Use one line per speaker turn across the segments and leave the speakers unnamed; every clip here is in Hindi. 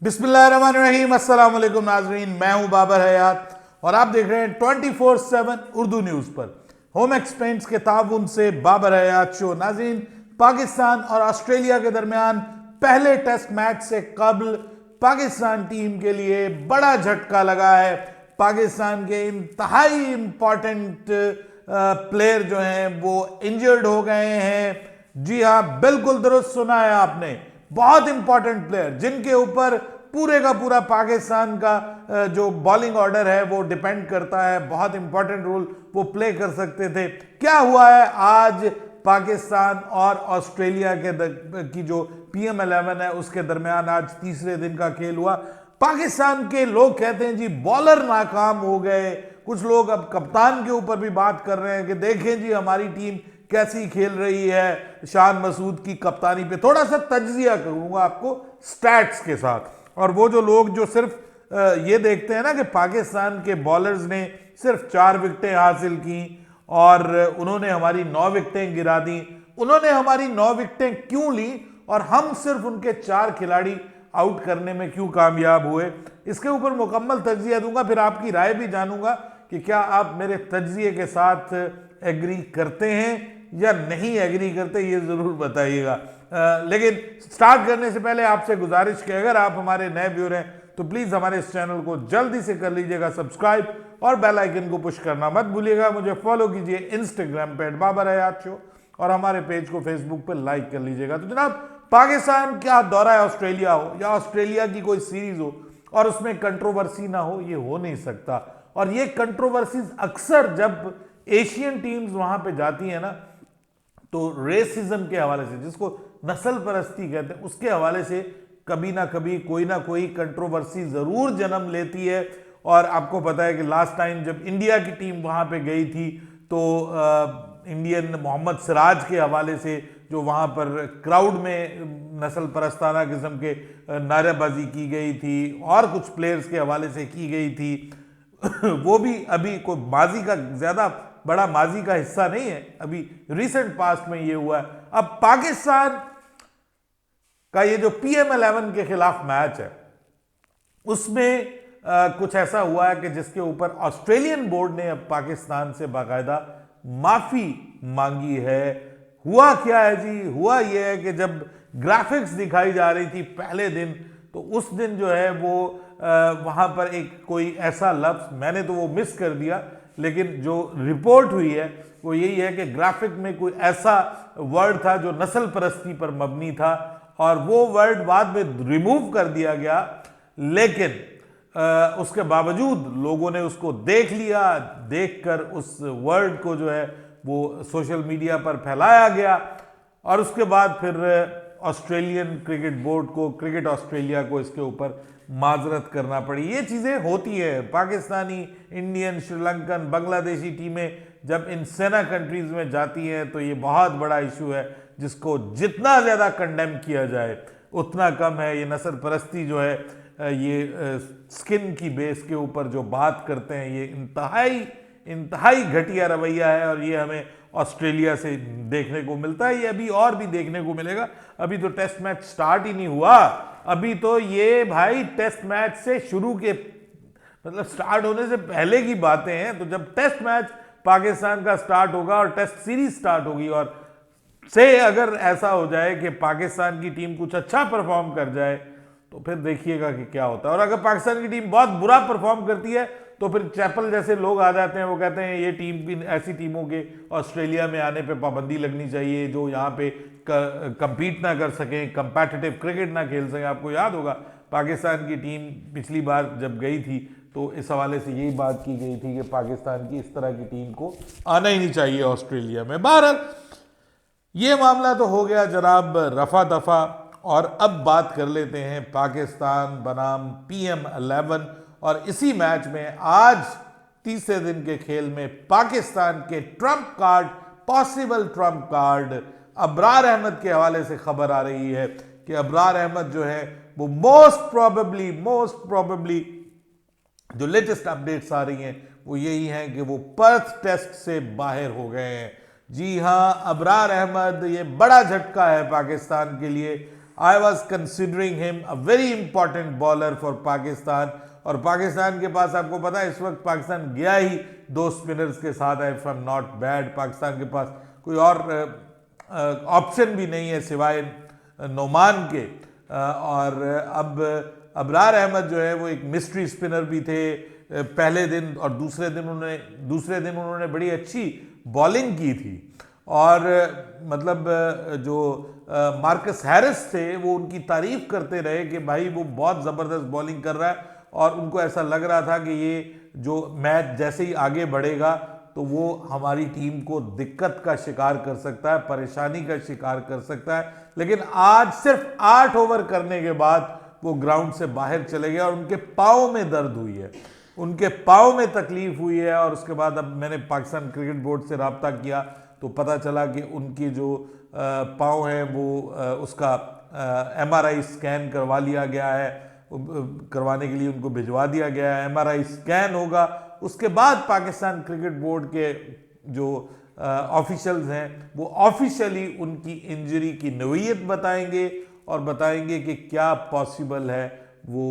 बिस्मिल्लाहिर्रहमानिर्रहीम, अस्सलाम वालेकुम नाजरीन। मैं हूं बाबर हयात और आप देख रहे हैं 24/7 उर्दू न्यूज़ पर होम एक्सपेंट्स के ताउन से बाबर हयात शो। नाजरीन, पाकिस्तान और ऑस्ट्रेलिया के दरमियान पहले टेस्ट मैच से कबल पाकिस्तान टीम के लिए बड़ा झटका लगा है। पाकिस्तान के इंतहाई इंपॉर्टेंट प्लेयर जो हैं वो इंजर्ड हो गए हैं। जी हाँ, बिल्कुल दुरुस्त सुना है आपने। बहुत इंपॉर्टेंट प्लेयर जिनके ऊपर पूरे का पूरा पाकिस्तान का जो बॉलिंग ऑर्डर है वो डिपेंड करता है, बहुत इंपॉर्टेंट रोल वो प्ले कर सकते थे। क्या हुआ है, आज पाकिस्तान और ऑस्ट्रेलिया की जो PM11 है उसके दरमियान आज तीसरे दिन का खेल हुआ। पाकिस्तान के लोग कहते हैं जी बॉलर नाकाम हो गए। कुछ लोग अब कप्तान के ऊपर भी बात कर रहे हैं कि देखें जी हमारी टीम कैसी खेल रही है। शान मसूद की कप्तानी पे थोड़ा सा तज्जिया करूंगा आपको स्टैट्स के साथ। और वो जो लोग जो सिर्फ ये देखते हैं ना कि पाकिस्तान के बॉलर्स ने सिर्फ 4 विकेटें हासिल की और उन्होंने हमारी 9 विकेटें गिरा दी। उन्होंने हमारी 9 विकेटें क्यों ली और हम सिर्फ उनके 4 खिलाड़ी आउट करने में क्यों कामयाब हुए, इसके ऊपर मुकम्मल तज्जिया दूंगा। फिर आपकी राय भी जानूंगा कि क्या आप मेरे तज्जिए के साथ एग्री करते हैं या नहीं एग्री करते, ये जरूर बताइएगा। लेकिन स्टार्ट करने से पहले आपसे गुजारिश कि अगर आप हमारे नए व्यूअर हैं तो प्लीज हमारे इस चैनल को जल्दी से कर लीजिएगा सब्सक्राइब और बेल आइकन को पुश करना मत भूलिएगा। मुझे फॉलो कीजिए इंस्टाग्राम पे @बाबर हयात शो और हमारे पेज को फेसबुक पे लाइक कर लीजिएगा। तो जनाब, पाकिस्तान क्या दौरा है ऑस्ट्रेलिया हो या ऑस्ट्रेलिया की कोई सीरीज हो और उसमें कंट्रोवर्सी ना हो, ये हो नहीं सकता। और ये कंट्रोवर्सीज अक्सर जब एशियन टीम्स वहां पे जाती है ना तो रेसिज्म के हवाले से, जिसको नस्ल परस्ती कहते हैं, उसके हवाले से कभी ना कभी कोई ना कोई कंट्रोवर्सी जरूर जन्म लेती है। और आपको पता है कि लास्ट टाइम जब इंडिया की टीम वहां पे गई थी तो इंडियन मोहम्मद सिराज के हवाले से जो वहां पर क्राउड में नस्ल परस्ताना किस्म के नारेबाजी की गई थी और कुछ प्लेयर्स के हवाले से की गई थी वो भी अभी कोई माजी का ज्यादा बड़ा माजी का हिस्सा नहीं है, अभी रिसेंट पास्ट में ये हुआ है। अब पाकिस्तान का ये जो PM11 के खिलाफ मैच है उसमें कुछ ऐसा हुआ है कि जिसके ऊपर ऑस्ट्रेलियन बोर्ड ने अब पाकिस्तान से बाकायदा माफी मांगी है। हुआ क्या है जी, हुआ यह है कि जब ग्राफिक्स दिखाई जा रही थी पहले दिन, तो उस दिन जो है वो वहां पर एक कोई ऐसा लफ्ज, मैंने तो वो मिस कर दिया, लेकिन जो रिपोर्ट हुई है वो यही है कि ग्राफिक में कोई ऐसा वर्ड था जो नस्ल परस्ती पर मबनी था और वो वर्ड बाद में रिमूव कर दिया गया। लेकिन उसके बावजूद लोगों ने उसको देख लिया, देखकर उस वर्ड को जो है वो सोशल मीडिया पर फैलाया गया और उसके बाद फिर ऑस्ट्रेलियन क्रिकेट बोर्ड को, क्रिकेट ऑस्ट्रेलिया को इसके ऊपर माजरत करना पड़ी। ये चीज़ें होती है। पाकिस्तानी, इंडियन, श्रीलंकन, बांग्लादेशी टीमें जब इन सेना कंट्रीज में जाती हैं तो ये बहुत बड़ा इशू है जिसको जितना ज़्यादा कंडेम किया जाए उतना कम है। ये नस्ल परस्ती जो है, ये स्किन की बेस के ऊपर जो बात करते हैं, ये इंतहाई घटिया रवैया है और ये हमें ऑस्ट्रेलिया से देखने को मिलता है। ये अभी और भी देखने को मिलेगा। अभी तो टेस्ट मैच स्टार्ट ही नहीं हुआ, अभी तो ये भाई टेस्ट मैच से शुरू के मतलब स्टार्ट होने से पहले की बातें हैं। तो जब टेस्ट मैच पाकिस्तान का स्टार्ट होगा और टेस्ट सीरीज स्टार्ट होगी और से अगर ऐसा हो जाए कि पाकिस्तान की टीम कुछ अच्छा परफॉर्म कर जाए तो फिर देखिएगा कि क्या होता है। और अगर पाकिस्तान की टीम बहुत बुरा परफॉर्म करती है तो फिर चैपल जैसे लोग आ जाते हैं, वो कहते हैं ये टीम भी, ऐसी टीमों के ऑस्ट्रेलिया में आने पे पाबंदी लगनी चाहिए जो यहाँ पे कंपीट ना कर सकें, कंपेटिटिव क्रिकेट ना खेल सकें। आपको याद होगा पाकिस्तान की टीम पिछली बार जब गई थी तो इस हवाले से यही बात की गई थी कि पाकिस्तान की इस तरह की टीम को आना ही नहीं चाहिए ऑस्ट्रेलिया में। बहरहाल ये मामला तो हो गया जनाब रफा दफा। और अब बात कर लेते हैं पाकिस्तान बनाम PM11 और इसी मैच में आज तीसरे दिन के खेल में पाकिस्तान के trump card, possible trump card Abrar Ahmed के हवाले से खबर आ रही है कि अबरार अहमद जो है वो मोस्ट प्रोबेबली जो लेटेस्ट अपडेट्स आ रही हैं वो यही हैं कि वो पर्थ टेस्ट से बाहर हो गए हैं। जी हां, अबरार अहमद, ये बड़ा झटका है पाकिस्तान के लिए। I was considering him a very important bowler for Pakistan. और पाकिस्तान के पास आपको पता है इस वक्त पाकिस्तान गया ही 2 स्पिनर्स के साथ है, if I am not bad. Pakistan के पास कोई और ऑप्शन भी नहीं है सिवाय नोमान के। और अब अबरार अहमद जो है वो एक मिस्ट्री स्पिनर भी थे पहले दिन, और दूसरे दिन उन्होंने बड़ी अच्छी बॉलिंग की थी। और मतलब जो मार्कस हैरिस थे वो उनकी तारीफ करते रहे कि भाई वो बहुत ज़बरदस्त बॉलिंग कर रहा है, और उनको ऐसा लग रहा था कि ये जो मैच जैसे ही आगे बढ़ेगा तो वो हमारी टीम को दिक्कत का शिकार कर सकता है, परेशानी का शिकार कर सकता है। लेकिन आज सिर्फ 8 ओवर करने के बाद वो ग्राउंड से बाहर चले गए और उनके पाँव में दर्द हुई है, उनके पाँव में तकलीफ हुई है। और उसके बाद अब मैंने पाकिस्तान क्रिकेट बोर्ड से रब्ता किया तो पता चला कि उनकी जो पाँव है वो उसका MRI स्कैन करवा लिया गया है, करवाने के लिए उनको भिजवा दिया गया है। MRI स्कैन होगा, उसके बाद पाकिस्तान क्रिकेट बोर्ड के जो ऑफिशियल्स हैं वो ऑफिशियली उनकी इंजरी की नौइयत बताएंगे और बताएंगे कि क्या पॉसिबल है वो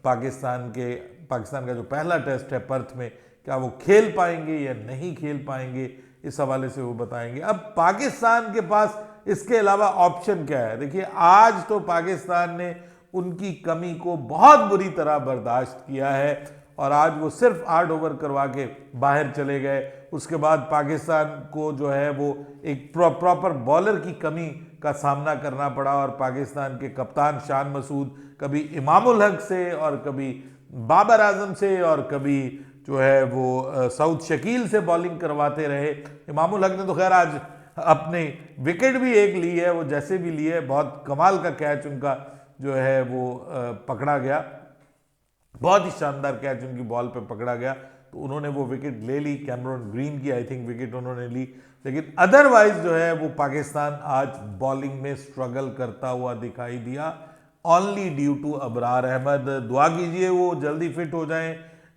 पाकिस्तान का जो पहला टेस्ट है पर्थ में, क्या वो खेल पाएंगे या नहीं खेल पाएंगे, इस हवाले से वो बताएंगे। अब पाकिस्तान के पास इसके अलावा ऑप्शन क्या है? देखिए, आज तो पाकिस्तान ने उनकी कमी को बहुत बुरी तरह बर्दाश्त किया है और आज वो सिर्फ 8 ओवर करवा के बाहर चले गए। उसके बाद पाकिस्तान को जो है वो एक प्रॉपर बॉलर की कमी का सामना करना पड़ा और पाकिस्तान के कप्तान शान मसूद कभी इमामुल हक से और कभी बाबर आजम से और कभी जो है वो सऊद शकील से बॉलिंग करवाते रहे। इमामुल हक ने तो खैर आज अपने विकेट भी एक ली है, वो जैसे भी ली है, बहुत कमाल का कैच उनका जो है वो पकड़ा गया, बहुत ही शानदार कैच उनकी बॉल पे पकड़ा गया, तो उन्होंने वो विकेट ले ली। कैमरन ग्रीन की आई थिंक विकेट उन्होंने ली, लेकिन अदरवाइज जो है वो पाकिस्तान आज बॉलिंग में स्ट्रगल करता हुआ दिखाई दिया, only due to Abrar Ahmed. दुआ कीजिए वो जल्दी फिट हो जाएं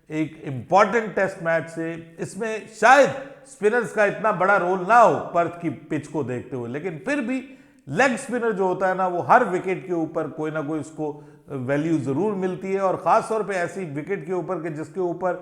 एक इंपॉर्टेंट टेस्ट मैच से। इसमें शायद स्पिनर्स का इतना बड़ा रोल ना हो पर्थ की पिच को देखते हुए, लेकिन फिर भी लेग स्पिनर जो होता है ना, वो हर विकेट के ऊपर कोई ना कोई उसको वैल्यू जरूर मिलती है, और खास तौर पे ऐसी विकेट के ऊपर के जिसके ऊपर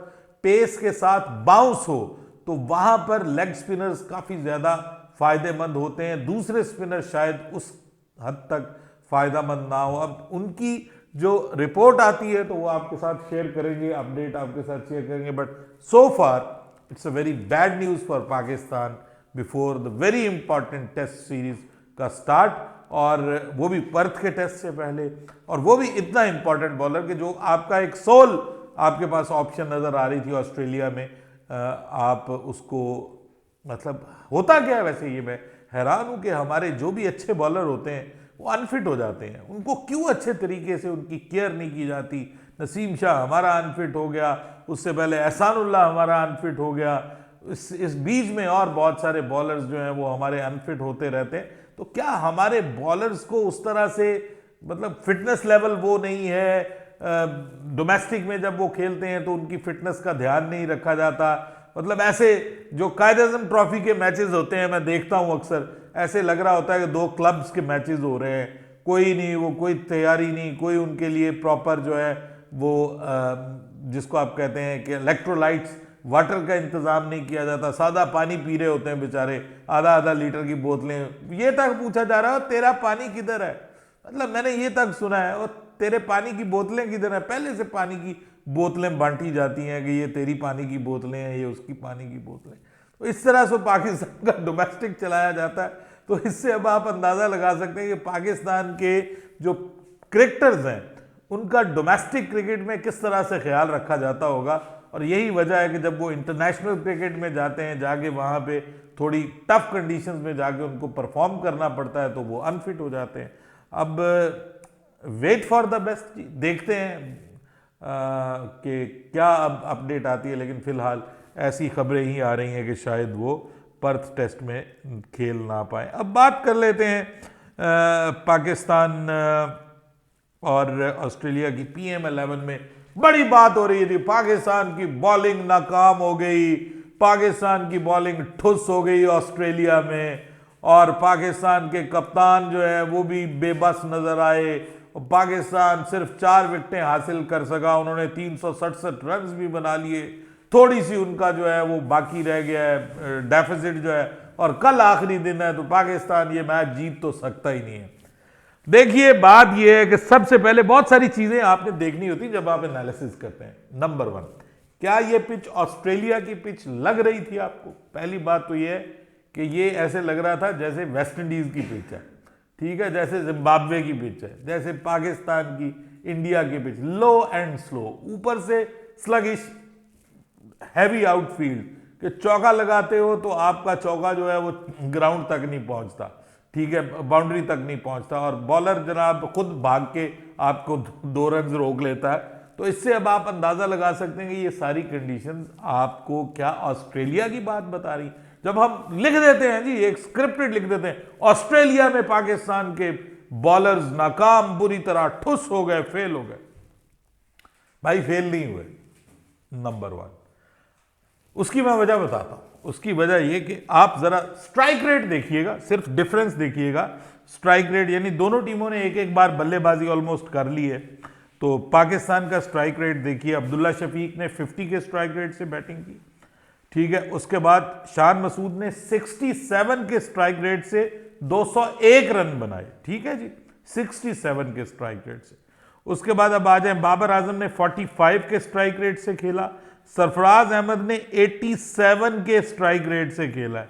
पेस के साथ बाउंस हो, तो वहां पर लेग स्पिनर्स काफी ज्यादा फायदेमंद होते हैं। दूसरे स्पिनर शायद उस हद तक फायदेमंद ना हो। अब उनकी जो रिपोर्ट आती है तो वो आपके साथ शेयर करेंगे, अपडेट आपके साथ शेयर करेंगे, but so far it's a very bad news for Pakistan before the very important test series का स्टार्ट, और वो भी पर्थ के टेस्ट से पहले, और वो भी इतना इंपॉर्टेंट बॉलर कि जो आपका एक सोल आपके पास ऑप्शन नजर आ रही थी ऑस्ट्रेलिया में, आप उसको, मतलब होता क्या है वैसे, ये मैं हैरान हूं कि हमारे जो भी अच्छे बॉलर होते हैं वो अनफिट हो जाते हैं, उनको क्यों अच्छे तरीके से उनकी केयर नहीं की जाती। नसीम शाह हमारा अनफिट हो गया, उससे पहले एहसानुल्लाह हमारा अनफिट हो गया, इस बीच में और बहुत सारे बॉलर्स जो हैं वो हमारे अनफिट होते रहते हैं। तो क्या हमारे बॉलर्स को उस तरह से, मतलब फिटनेस लेवल वो नहीं है, डोमेस्टिक में जब वो खेलते हैं तो उनकी फिटनेस का ध्यान नहीं रखा जाता। मतलब ऐसे जो कायद-ए-आज़म ट्रॉफी के मैचेस होते हैं, मैं देखता हूं अक्सर, ऐसे लग रहा होता है कि 2 क्लब्स के मैचेस हो रहे हैं, कोई नहीं, वो कोई तैयारी नहीं, कोई उनके लिए प्रॉपर जो है वो जिसको आप कहते हैं कि इलेक्ट्रोलाइट्स वाटर का इंतजाम नहीं किया जाता, सादा पानी पी रहे होते हैं बेचारे, आधा लीटर की बोतलें। ये तक पूछा जा रहा है तेरा पानी किधर है, मतलब मैंने ये तक सुना है, और तेरे पानी की बोतलें किधर है। पहले से पानी की बोतलें बांटी जाती हैं कि ये तेरी पानी की बोतलें हैं, ये उसकी पानी की बोतलें। तो इस तरह से पाकिस्तान का डोमेस्टिक चलाया जाता है। तो इससे अब आप अंदाजा लगा सकते हैं कि पाकिस्तान के जो क्रिकेटर्स हैं उनका डोमेस्टिक क्रिकेट में किस तरह से ख्याल रखा जाता होगा। और यही वजह है कि जब वो इंटरनेशनल क्रिकेट में जाते हैं, जाके वहाँ पे थोड़ी टफ कंडीशंस में जाके उनको परफॉर्म करना पड़ता है, तो वो अनफिट हो जाते हैं। अब वेट फॉर द बेस्ट, देखते हैं कि क्या अब अपडेट आती है, लेकिन फिलहाल ऐसी खबरें ही आ रही हैं कि शायद वो पर्थ टेस्ट में खेल ना पाए। अब बात कर लेते हैं पाकिस्तान और ऑस्ट्रेलिया की PM11 में बड़ी बात हो रही थी, पाकिस्तान की बॉलिंग नाकाम हो गई, पाकिस्तान की बॉलिंग ठुस हो गई ऑस्ट्रेलिया में, और पाकिस्तान के कप्तान जो है वो भी बेबस नजर आए। पाकिस्तान सिर्फ 4 विकेटें हासिल कर सका, उन्होंने 367 रन भी बना लिए, थोड़ी सी उनका जो है वो बाकी रह गया है डेफिसिट जो है, और कल आखिरी दिन है तो पाकिस्तान ये मैच जीत तो सकता ही नहीं है। देखिए बात ये है कि सबसे पहले बहुत सारी चीजें आपने देखनी होती जब आप एनालिसिस करते हैं। नंबर 1, क्या ये पिच ऑस्ट्रेलिया की पिच लग रही थी आपको? पहली बात तो ये है कि ये ऐसे लग रहा था जैसे वेस्ट इंडीज की पिच है, ठीक है, जैसे जिम्बाब्वे की पिच है, जैसे पाकिस्तान की, इंडिया की पिच, लो एंड स्लो, ऊपर से स्लगिश, हैवी आउटफील्ड, कि चौका लगाते हो तो आपका चौका जो है वो ग्राउंड तक नहीं पहुंचता, ठीक है, बाउंड्री तक नहीं पहुंचता, और बॉलर जनाब खुद भाग के आपको 2 रन रोक लेता है। तो इससे अब आप अंदाजा लगा सकते हैं कि ये सारी कंडीशंस आपको क्या ऑस्ट्रेलिया की बात बता रही। जब हम लिख देते हैं जी, एक स्क्रिप्टेड लिख देते हैं, ऑस्ट्रेलिया में पाकिस्तान के बॉलर्स नाकाम, बुरी तरह ठुस हो गए, फेल हो गए। भाई फेल नहीं हुए, नंबर 1। उसकी मैं वजह बताता हूं। उसकी वजह यह कि आप जरा स्ट्राइक रेट देखिएगा, सिर्फ डिफरेंस देखिएगा। स्ट्राइक रेट यानी दोनों टीमों ने एक एक बार बल्लेबाजी ऑलमोस्ट कर ली है। तो पाकिस्तान का स्ट्राइक रेट देखिए, अब्दुल्ला शफीक ने 50 के स्ट्राइक रेट से बैटिंग की, ठीक है। उसके बाद शान मसूद ने 67 के स्ट्राइक रेट से 201 रन बनाए, ठीक है जी, 67 के स्ट्राइक रेट से। उसके बाद अब आ जाए, बाबर आजम ने 45 के स्ट्राइक रेट से खेला, सरफराज अहमद ने 87 के स्ट्राइक रेट से खेला है।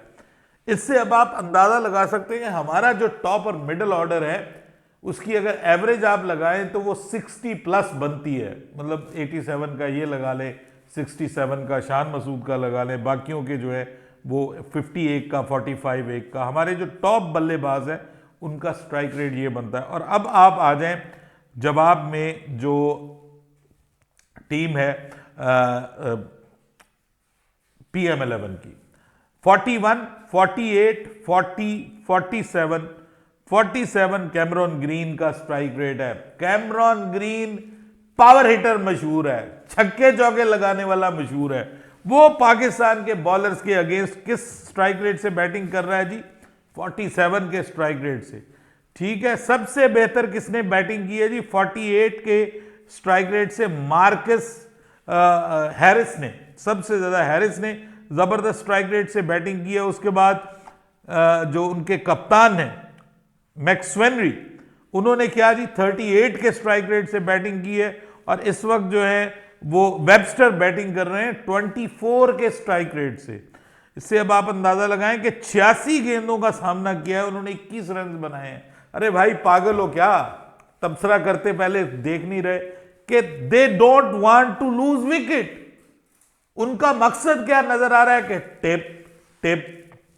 इससे अब आप अंदाजा लगा सकते हैं कि हमारा जो टॉप और मिडिल ऑर्डर है उसकी अगर एवरेज आप लगाएं तो वो 60 प्लस बनती है। मतलब 87 का ये लगा लें, 67 का शान मसूद का लगा लें, बाकियों के जो है वो 51 का, 45 एक का, हमारे जो टॉप बल्लेबाज है उनका स्ट्राइक रेट ये बनता है। और अब आप आ जाएं जवाब में, जो टीम है PM11 की, 41, 48, 40, 47, 47 कैमरॉन ग्रीन का स्ट्राइक रेट है। कैमरॉन ग्रीन पावर हिटर मशहूर है, छक्के चौके लगाने वाला मशहूर है। वो पाकिस्तान के बॉलर्स के अगेंस्ट किस स्ट्राइक रेट से बैटिंग कर रहा है जी? 47 के स्ट्राइक रेट से, ठीक है। सबसे बेहतर किसने बैटिंग की है जी? 48 के स्ट्राइक रेट से मार्कस हैरिस ने, सबसे ज्यादा हैरिस ने जबरदस्त स्ट्राइक रेट से बैटिंग की है। उसके बाद जो उनके कप्तान हैं मैक्सवेनरी, उन्होंने क्या जी 38 के स्ट्राइक रेट से बैटिंग की है। और इस वक्त जो है वो वेबस्टर बैटिंग कर रहे हैं 24 के स्ट्राइक रेट से। इससे अब आप अंदाजा लगाएं कि 86 गेंदों का सामना किया है, उन्होंने 21 रन बनाए हैं। अरे भाई पागल हो क्या? तबसरा करते पहले देख नहीं रहे कि they don't want to lose wicket. उनका मकसद क्या नजर आ रहा है कि टिप टिप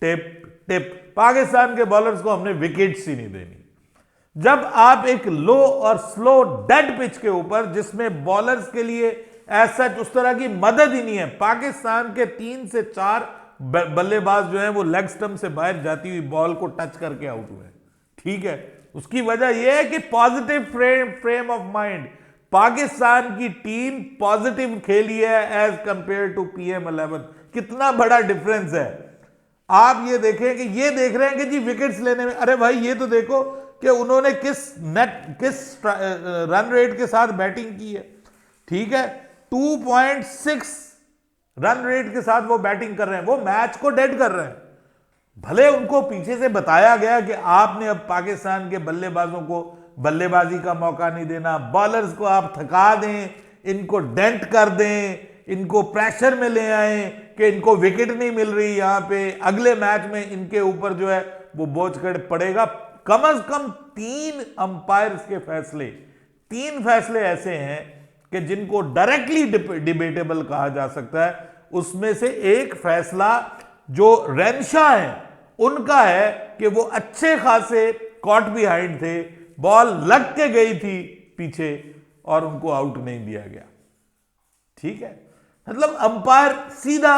टिप टिप, पाकिस्तान के बॉलर्स को हमने विकेट्स ही नहीं देनी। जब आप एक लो और स्लो डेड पिच के ऊपर, जिसमें बॉलर्स के लिए ऐसा उस तरह की मदद ही नहीं है, पाकिस्तान के 3 से 4 बल्लेबाज जो हैं वो लेग स्टंप से बाहर जाती हुई बॉल को टच करके आउट हुए, ठीक है। उसकी वजह यह है कि positive frame of mind, Pakistan की टीम पॉजिटिव खेली है एज कंपेयर टू PM11। कितना बड़ा डिफरेंस है। आप ये देखें कि ये देख रहे हैं कि जी विकेट्स लेने में, अरे भाई ये तो देखो कि उन्होंने किस रन रेट के साथ बैटिंग की है, ठीक है। 2.6 रन रेट के साथ वो बैटिंग कर रहे हैं, वो मैच को डेड कर रहे हैं। भले उनको पीछे से बताया गया कि आपने अब पाकिस्तान के बल्लेबाजों को बल्लेबाजी का मौका नहीं देना, बॉलर्स को आप थका दें, इनको डेंट कर दें, इनको प्रेशर में ले आए कि इनको विकेट नहीं मिल रही, यहां पे अगले मैच में इनके ऊपर जो है वो बोझ कर पड़ेगा। कम से कम 3 अंपायर्स के फैसले, 3 फैसले ऐसे हैं कि जिनको डायरेक्टली डिबेटेबल कहा जा सकता है। उसमें से एक फैसला जो रेनशाह है उनका है कि वो अच्छे खासे कॉट बिहाइंड थे, बॉल लग के गई थी पीछे और उनको आउट नहीं दिया गया, ठीक है। मतलब अंपायर सीधा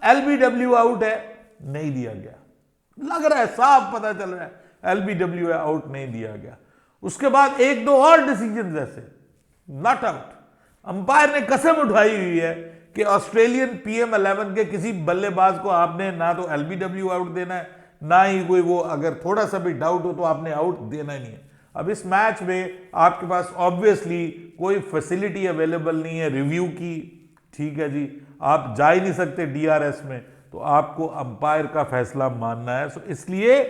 LBW आउट है, नहीं दिया गया, लग रहा है, साफ पता चल रहा है LBW है, आउट नहीं दिया गया। उसके बाद 1-2 और डिसीजन ऐसे नॉट आउट। अंपायर ने कसम उठाई हुई है कि ऑस्ट्रेलियन PM11 के किसी बल्लेबाज को आपने ना तो LBW आउट देना है, ना ही कोई वो अगर थोड़ा सा भी डाउट हो तो आपने आउट देना ही नहीं है। अब इस मैच में आपके पास ऑब्वियसली कोई फैसिलिटी अवेलेबल नहीं है रिव्यू की, ठीक है जी, आप जा ही नहीं सकते डीआरएस में, तो आपको अंपायर का फैसला मानना है। सो इसलिए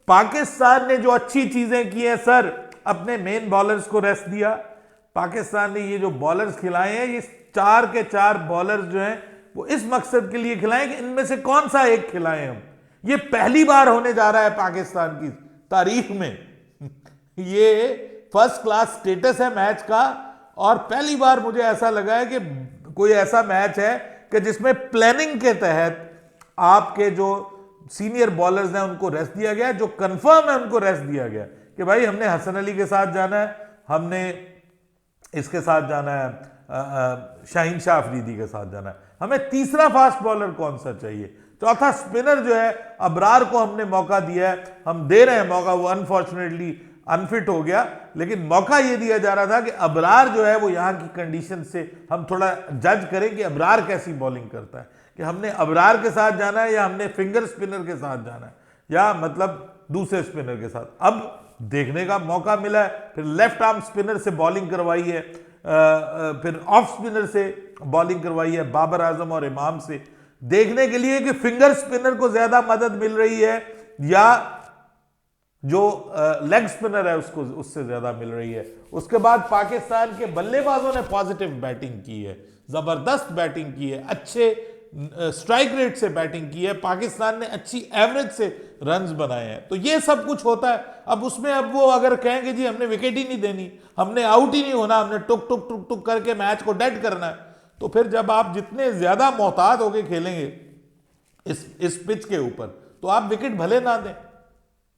पाकिस्तान ने जो अच्छी चीजें की हैं सर, अपने मेन बॉलर्स को रेस्ट दिया। पाकिस्तान ने ये जो बॉलर्स खिलाए हैं, ये 4 के 4 बॉलर्स जो हैं वो इस मकसद के लिए खिलाए कि इनमें से कौन सा एक खिलाएं हम। ये पहली बार होने जा रहा है पाकिस्तान की तारीख में ये फर्स्ट क्लास स्टेटस है मैच का, और पहली बार मुझे ऐसा लगा है कि कोई ऐसा मैच है कि जिसमें प्लानिंग के तहत आपके जो सीनियर बॉलर्स हैं उनको रेस्ट दिया गया, जो कंफर्म है उनको रेस्ट दिया गया कि भाई हमने हसन अली के साथ जाना है, हमने इसके साथ जाना है, शाहीन शाह अफरीदी के साथ जाना है, हमें तीसरा फास्ट बॉलर कौन सा चाहिए, चौथा स्पिनर जो है अबरार को हमने मौका दिया है, हम दे रहे हैं मौका, वो अनफॉर्चुनेटली अनफिट हो गया, लेकिन मौका ये दिया जा रहा था कि अबरार जो है वो यहाँ की कंडीशन से हम थोड़ा जज करें कि अबरार कैसी बॉलिंग करता है, कि हमने अबरार के साथ जाना है या हमने फिंगर स्पिनर के साथ जाना है, या मतलब दूसरे स्पिनर के साथ। अब देखने का मौका मिला है, फिर लेफ्ट आर्म स्पिनर से बॉलिंग करवाई है, फिर ऑफ स्पिनर से बॉलिंग करवाई है बाबर आजम और इमाम से, देखने के लिए कि फिंगर स्पिनर को ज्यादा मदद मिल रही है या जो लेग स्पिनर है उसको उससे ज्यादा मिल रही है। उसके बाद पाकिस्तान के बल्लेबाजों ने पॉजिटिव बैटिंग की है, जबरदस्त बैटिंग की है, अच्छे स्ट्राइक रेट से बैटिंग की है, पाकिस्तान ने अच्छी एवरेज से रन्स बनाए हैं। तो ये सब कुछ होता है। अब उसमें अब वो अगर कहेंगे जी हमने विकेट ही नहीं देनी, हमने आउट ही नहीं होना, हमने टुक टुक टुक टुक करके मैच को डेड करना है, तो फिर जब आप जितने ज्यादा मोहतात होकर खेलेंगे इस पिच के ऊपर, तो आप विकेट भले ना दें।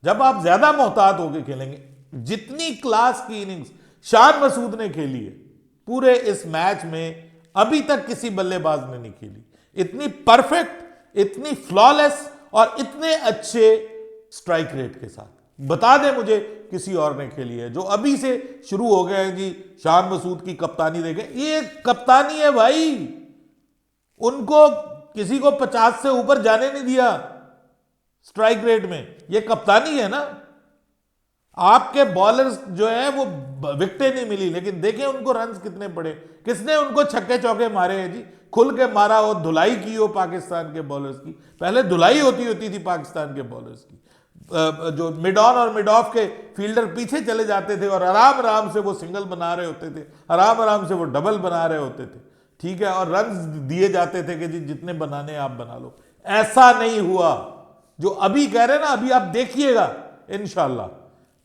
जब आप ज्यादा मोहतात होकर खेलेंगे, जितनी क्लास की इनिंग्स शान मसूद ने खेली है पूरे इस मैच में, अभी तक किसी बल्लेबाज ने नहीं खेली इतनी परफेक्ट, इतनी फ्लॉलेस और इतने अच्छे स्ट्राइक रेट के साथ। बता दे मुझे किसी और ने खेली है जो अभी से शुरू हो गए हैं जी शान मसूद की कप्तानी देखें, ये कप्तानी है भाई, उनको किसी को 50 से ऊपर जाने नहीं दिया स्ट्राइक रेट में, ये कप्तानी है ना। आपके बॉलर्स जो है वो विकेटें नहीं मिली, लेकिन देखें उनको रन्स कितने पड़े, किसने उनको छक्के चौके मारे हैं जी, खुल के मारा हो, धुलाई की हो पाकिस्तान के बॉलर्स की। पहले धुलाई होती थी पाकिस्तान के बॉलर्स की, जो मिड ऑन और मिड ऑफ के फील्डर पीछे चले जाते थे और आराम आराम से वो सिंगल बना रहे होते थे, आराम आराम से वो डबल बना रहे होते थे, ठीक है, और रन्स दिए जाते थे कि जी जितने बनाने आप बना लो। ऐसा नहीं हुआ जो अभी कह रहे हैं ना, अभी आप देखिएगा इंशाल्लाह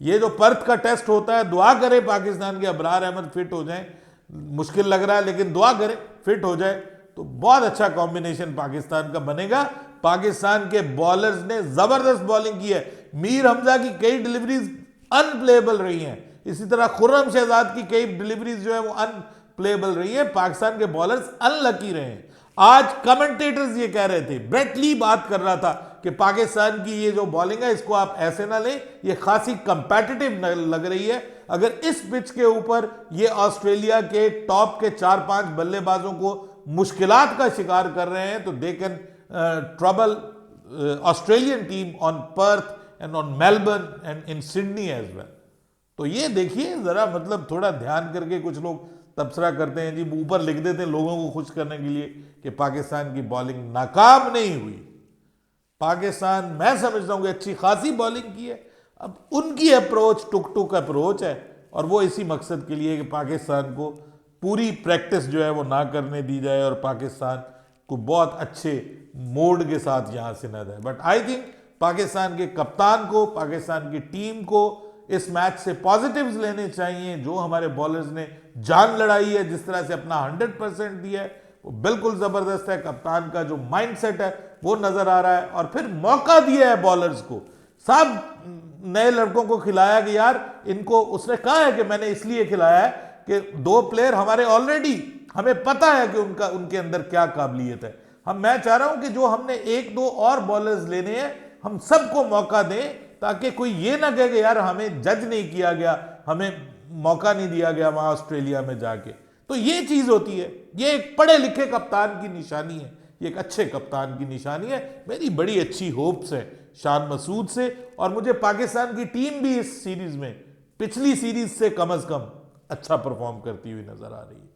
ये जो पर्थ का टेस्ट होता है, दुआ करें पाकिस्तान के अबरार अहमद फिट हो जाएं, मुश्किल लग रहा है लेकिन दुआ करें फिट हो जाए तो बहुत अच्छा कॉम्बिनेशन पाकिस्तान का बनेगा। पाकिस्तान के बॉलर्स ने जबरदस्त बॉलिंग की है, मीर हमजा की कई डिलीवरीज अनप्लेएबल रही हैं, इसी तरह खुर्रम शहजाद की कई डिलीवरीज जो है वो अनप्लेएबल रही है। पाकिस्तान के बॉलर्स अनलकी रहे हैं। आज कमेंटेटर्स ये कह रहे थे, ब्रेट ली बात कर रहा था कि पाकिस्तान की ये जो बॉलिंग है इसको आप ऐसे ना लें, ये खासी कंपेटिटिव लग रही है। अगर इस पिच के ऊपर ये ऑस्ट्रेलिया के टॉप के 4-5 बल्लेबाजों को मुश्किलात का शिकार कर रहे हैं तो they can trouble Australian team on Perth and on Melbourne and in Sydney as well. तो ये देखिए जरा, मतलब थोड़ा ध्यान करके, कुछ लोग तबसरा करते हैं जी, ऊपर लिख देते हैं लोगों को खुश करने के लिए कि पाकिस्तान की बॉलिंग नाकाम नहीं हुई। पाकिस्तान मैं समझता हूं कि अच्छी खासी बॉलिंग की है। अब उनकी अप्रोच टुक टुक अप्रोच है और वो इसी मकसद के लिए कि पाकिस्तान को पूरी प्रैक्टिस जो है वो ना करने दी जाए और पाकिस्तान को बहुत अच्छे मोड के साथ यहां से न जाए। बट आई थिंक पाकिस्तान के कप्तान को, पाकिस्तान की टीम को इस मैच से पॉजिटिव्स लेने चाहिए। जो हमारे बॉलर्स ने जान लड़ाई है, जिस तरह से अपना 100% दिया है, वो बिल्कुल जबरदस्त है। कप्तान का जो माइंडसेट है वो नजर आ रहा है और फिर मौका दिया है बॉलर्स को, सब नए लड़कों को खिलाया कि यार इनको, उसने कहा है कि मैंने इसलिए खिलाया है कि 2 प्लेयर हमारे ऑलरेडी, हमें पता है कि उनके अंदर क्या काबिलियत है। मैं चाह रहा हूं कि जो हमने 1-2 और बॉलर्स लेने हैं, हम सबको मौका दें ताकि कोई ये ना कहे कि यार हमें जज नहीं किया गया, हमें मौका नहीं दिया गया वहां ऑस्ट्रेलिया में जाके। तो ये चीज होती है, ये एक पढ़े लिखे कप्तान की निशानी है। ये एक अच्छे कप्तान की निशानी है। मेरी बड़ी अच्छी होप्स है शान मसूद से, और मुझे पाकिस्तान की टीम भी इस सीरीज में पिछली सीरीज से कम अच्छा परफॉर्म करती हुई नजर आ रही है।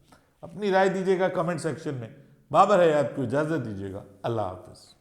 अपनी राय दीजिएगा कमेंट सेक्शन में। बाबर हयात को इजाजत दीजिएगा। अल्लाह हाफिज।